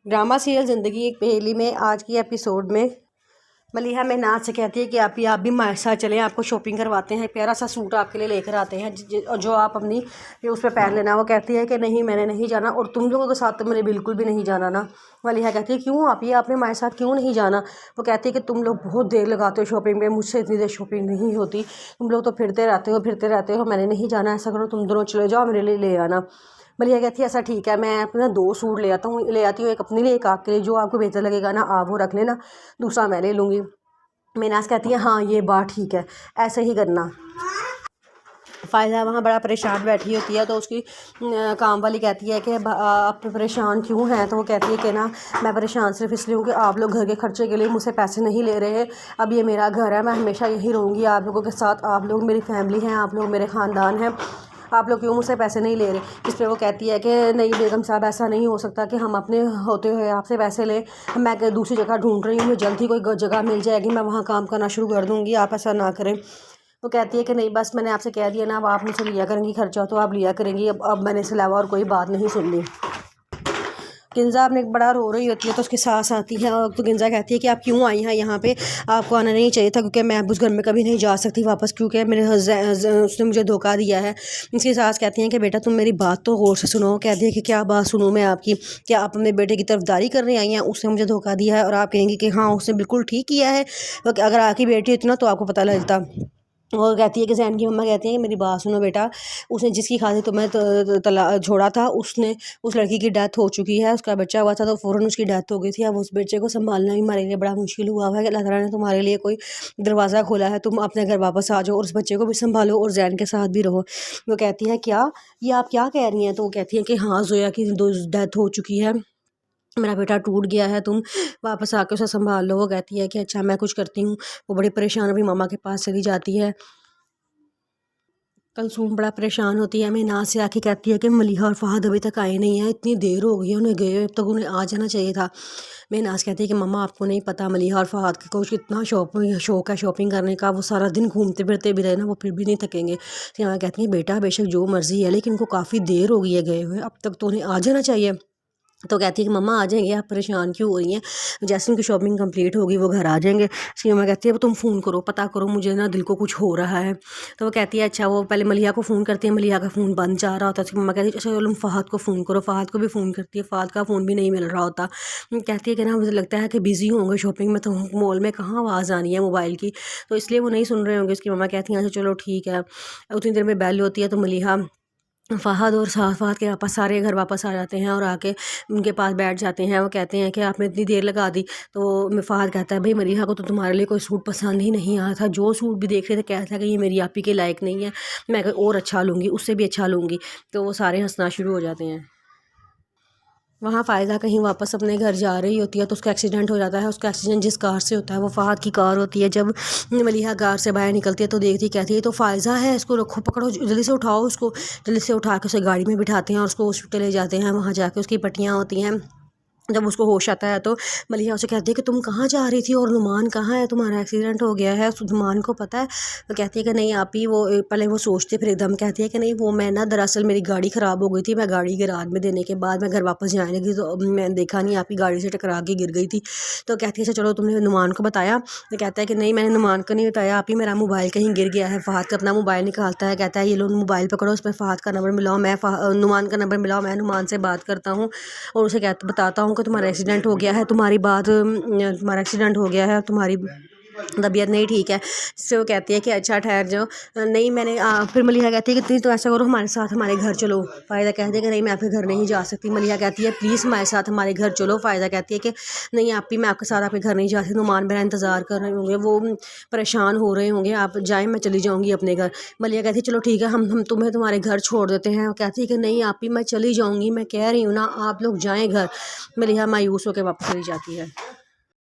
Drama serial ज़िंदगी एक पहेली में आज की एपिसोड में मलिहा मेहनाज से कहती है कि आप भी हमारे साथ चलें, आपको शॉपिंग करवाते हैं, प्यारा सा सूट आपके लिए लेकर आते हैं जो आप अपनी उस पर पहन लेना। वो कहती है कि नहीं, मैंने नहीं जाना, और तुम लोगों के साथ तो मैंने बिल्कुल भी नहीं जाना ना। मलिहा कहती है क्यों आप आपने हमारे साथ क्यों नहीं जाना। वो कहती है कि तुम लोग बहुत देर लगाते हो शॉपिंग में, मुझसे इतनी देर शॉपिंग नहीं होती, तुम लोग तो फिरते रहते हो, मैंने नहीं जाना। ऐसा करो तुम दोनों चले जाओ, मेरे लिए ले आना। मलिहा कहती है ऐसा ठीक है, मैं अपना 2 सूट ले आती हूँ, एक अपने लिए एक आपके लिए, जो आपको बेहतर लगेगा ना आप वो रख लेना, दूसरा मैं ले लूँगी। मेहनाज कहती है हाँ ये बात ठीक है, ऐसे ही करना। फ़ायदा वहाँ बड़ा परेशान बैठी होती है, तो उसकी काम वाली कहती है कि आप परेशान क्यों हैं। तो वो कहती है कि ना मैं परेशान सिर्फ इसलिए हूँ कि आप लोग घर के खर्चे के लिए मुझसे पैसे नहीं ले रहे। अब ये मेरा घर है, मैं हमेशा यही रहूँगी आप लोगों के साथ, आप लोग मेरी फैमिली हैं, आप लोग मेरे ख़ानदान हैं, आप लोग क्यों मुझसे पैसे नहीं ले रहे। इस पर वो कहती है कि नहीं बेगम साहब, ऐसा नहीं हो सकता कि हम अपने होते हुए आपसे पैसे लें, मैं दूसरी जगह ढूंढ रही हूँ, मुझे जल्द ही कोई जगह मिल जाएगी, मैं वहाँ काम करना शुरू कर दूँगी, आप ऐसा ना करें। वो कहती है कि नहीं बस मैंने आपसे कह दिया ना, अब आप मुझसे लिया करेंगी, खर्चा तो आप लिया करेंगी, अब मैंने इसके अलावा और कोई बात नहीं सुन ली। गिंजा अपने बड़ा रो रही होती है, तो उसकी सास आती है, और तो गिंजा कहती है कि आप क्यों आई हैं यहाँ पे, आपको आना नहीं चाहिए था, क्योंकि मैं उस घर में कभी नहीं जा सकती वापस, क्योंकि उसने मुझे धोखा दिया है। इसकी सास कहती हैं कि बेटा तुम मेरी बात तो गौर से सुनो। कहती है कि क्या बात सुनूँ मैं आपकी, क्या आप अपने बेटे की तरफदारी करने आई हैं, उसने मुझे धोखा दिया है, और आप कहेंगी कि हाँ उसने बिल्कुल ठीक किया है, अगर आपकी बेटी होती ना तो आपको पता लगता। और कहती है कि जैन की मम्मा कहती है कि मेरी बात सुनो बेटा, उसने जिसकी खातिर तुम्हें छोड़ा था, उसने उस लड़की की डेथ हो चुकी है, उसका बच्चा हुआ था तो फ़ौरन उसकी डेथ हो गई थी। अब उस बच्चे को संभालना भी हमारे लिए बड़ा मुश्किल हुआ है कि अल्लाह ताला ने तुम्हारे लिए कोई दरवाज़ा खोला है, तुम अपने घर वापस आ जाओ और उस बच्चे को भी संभालो और जैन के साथ भी रहो। वो कहती है क्या ये आप क्या कह रही हैं। तो वो कहती है कि हाँ जोया की डेथ हो चुकी है, मेरा बेटा टूट गया है, तुम वापस आके उसे संभाल लो। वो कहती है कि अच्छा मैं कुछ करती हूँ। वो बड़ी परेशान अभी मामा के पास चली जाती है। कलसूम बड़ा परेशान होती है, मेहनाज से आके कहती है कि मलिहा और फहद अभी तक आए नहीं हैं, इतनी देर हो गई है उन्हें गए हुए, अब तक उन्हें आ जाना चाहिए था। मेहनाज कहती है कि मम्मा आपको नहीं पता मलिहा और फहद को कितना शौक है शॉपिंग करने का, वो सारा दिन घूमते फिरते भी रहे ना, वो फिर भी नहीं थकेंगे। सीमा कहती है बेटा बेशक जो मर्ज़ी है, लेकिन इनको काफ़ी देर हो गई है गए हुए, अब तक तो उन्हें आ जाना चाहिए। तो कहती है कि मम्मा आ जाएंगे, आप परेशान क्यों हो रही हैं, जैसे उनकी शॉपिंग कंप्लीट होगी वो घर आ जाएंगे। सीमा कहती है वो तुम फ़ोन करो, पता करो, मुझे ना दिल को कुछ हो रहा है। तो वो कहती है अच्छा, वो पहले मलिहा को फ़ोन करती है, मलिहा का फ़ोन बंद जा रहा होता है। मम्मा कहती है अच्छा चलो फ़हद को फ़ोन करो, फ़हद को भी फ़ोन करती है, फ़हद का फ़ोन भी नहीं मिल रहा होता। कहती है कि ना मुझे लगता है कि बिज़ी होंगे शॉपिंग में, तो मॉल में कहाँ आवाज़ आनी है मोबाइल की, तो इसलिए वो नहीं सुन रहे होंगे। उसकी मम्मा कहती हैं अच्छा चलो ठीक है। उतनी देर में बेल होती है, तो मलिहा फहद और फहद के वापस सारे घर वापस आ जाते हैं और आके उनके पास बैठ जाते हैं। वो कहते हैं कि आपने इतनी देर लगा दी। तो फहद कहता है भाई मलिहा को तो तुम्हारे लिए कोई सूट पसंद ही नहीं आया था, जो सूट भी देख रहे थे कहता है कि ये मेरी आपी के लायक नहीं है, मैं कोई और अच्छा लूँगी, उससे भी अच्छा लूँगी। तो वो सारे हंसना शुरू हो जाते हैं। वहाँ फ़ायदा कहीं वापस अपने घर जा रही होती है, तो उसका एक्सीडेंट हो जाता है। उसका एक्सीडेंट जिस कार से होता है वो फहद की कार होती है। जब मलिहा कार से बाहर निकलती है तो देखती कहती है तो फ़ायज़ा है, इसको रखो, पकड़ो, जल्दी से उठाओ उसको। जल्दी से उठा के उसे गाड़ी में बिठाते हैं और उसको हॉस्पिटल ले जाते हैं। वहाँ जाके उसकी पट्टियाँ होती हैं। जब उसको होश आता है तो मलिहा उसे कहती है कि तुम कहाँ जा रही थी और नुमान कहाँ है, तुम्हारा एक्सीडेंट हो गया है, नुमान को पता है। तो कहती है कि नहीं आप ही, वो पहले वो सोचते फिर एकदम कहती है कि नहीं वो मैं ना दरअसल मेरी गाड़ी ख़राब हो गई थी, मैं गाड़ी गैराज में देने के बाद मैं घर वापस जाने लगी तो मैं देखा नहीं आपकी गाड़ी से टकरा के गिर गई थी। तो कहती है अच्छा चलो तुमने नुमान को बताया। तो कहता है कि नहीं मैंने नुमान को नहीं बताया, आप ही मेरा मोबाइल कहीं गिर गया है। फहद का अपना मोबाइल निकालता है, कहता है ये लो मोबाइल पकड़ो, उसमें फहद का नंबर मिलाओ, मैं नुमान का नंबर मिलाओ, मैं नुमान से बात करता हूँ और उसे बताता हूँ कि तुम्हारा एक्सीडेंट हो गया है, तुम्हारा एक्सीडेंट हो गया है, तुम्हारी तबीयत नहीं ठीक है। इससे वो कहती है कि अच्छा ठहर जाओ। नहीं मैंने फिर मलिहा कहती है कि तो ऐसा करो हमारे साथ हमारे घर चलो। फ़ायदा कहती है कि नहीं मैं आपके घर नहीं जा सकती। मलिहा कहती है प्लीज़ हमारे साथ हमारे घर चलो। फ़ायदा कहती है कि नहीं आप ही, मैं आपके साथ आपके घर नहीं जा सकती, नुमान मेरा इंतज़ार कर रहे होंगे, वो परेशान हो रहे होंगे, आप जाएँ, मैं चली जाऊँगी अपने घर। मलिहा कहती है चलो ठीक है, हम तुम्हें तुम्हारे घर छोड़ देते हैं। कहती है कि नहीं आप ही, मैं चली जाऊँगी, मैं कह रही हूँ ना, आप लोग जाएँ घर। मलिहा मायूस होकर वापस चली जाती है।